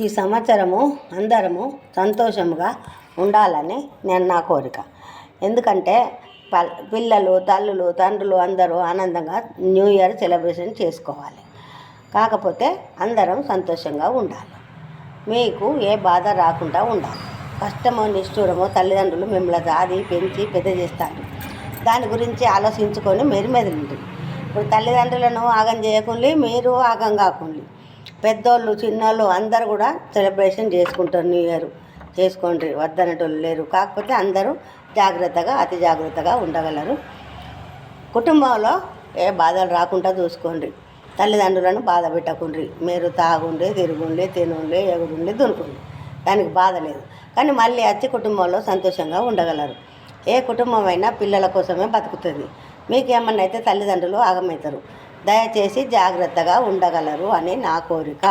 ఈ సంవత్సరము అందరము సంతోషముగా ఉండాలని నా కోరిక. ఎందుకంటే పిల్లలు, తల్లులు, తండ్రులు అందరూ ఆనందంగా న్యూ ఇయర్ సెలబ్రేషన్ చేసుకోవాలి. కాకపోతే అందరం సంతోషంగా ఉండాలి. మీకు ఏ బాధ రాకుండా ఉండాలి. కష్టమో నిష్ఠూరమో తల్లిదండ్రులు మిమ్మల్ని దాది పెంచి పెద్ద చేస్తారు. దాని గురించి ఆలోచించుకొని మీరు మెదలండి. ఇప్పుడు తల్లిదండ్రులను ఆగం చేయకుండా మీరు ఆగం కాకుండా పెద్దోళ్ళు చిన్నోళ్ళు అందరూ కూడా సెలబ్రేషన్ చేసుకుంటారు. న్యూ ఇయర్ చేసుకోండి, వద్దనటోళ్ళు లేరు. కాకపోతే అందరూ జాగ్రత్తగా అతి జాగ్రత్తగా ఉండగలరు. కుటుంబంలో ఏ బాధలు రాకుండా చూసుకోండి. తల్లిదండ్రులను బాధ పెట్టకుండ్రి. మీరు తాగుండి, తిరుగుండి, తినుండి, ఎగురుండి, దునుకుండి, దానికి బాధ లేదు. కానీ మళ్ళీ వచ్చి కుటుంబంలో సంతోషంగా ఉండగలరు. ఏ కుటుంబం అయినా పిల్లల కోసమే బతుకుతుంది. మీకేమన్నా అయితే తల్లిదండ్రులు ఆగమవుతారు. దయచేసి జాగ్రత్తగా ఉండగలరు అని నా కోరిక.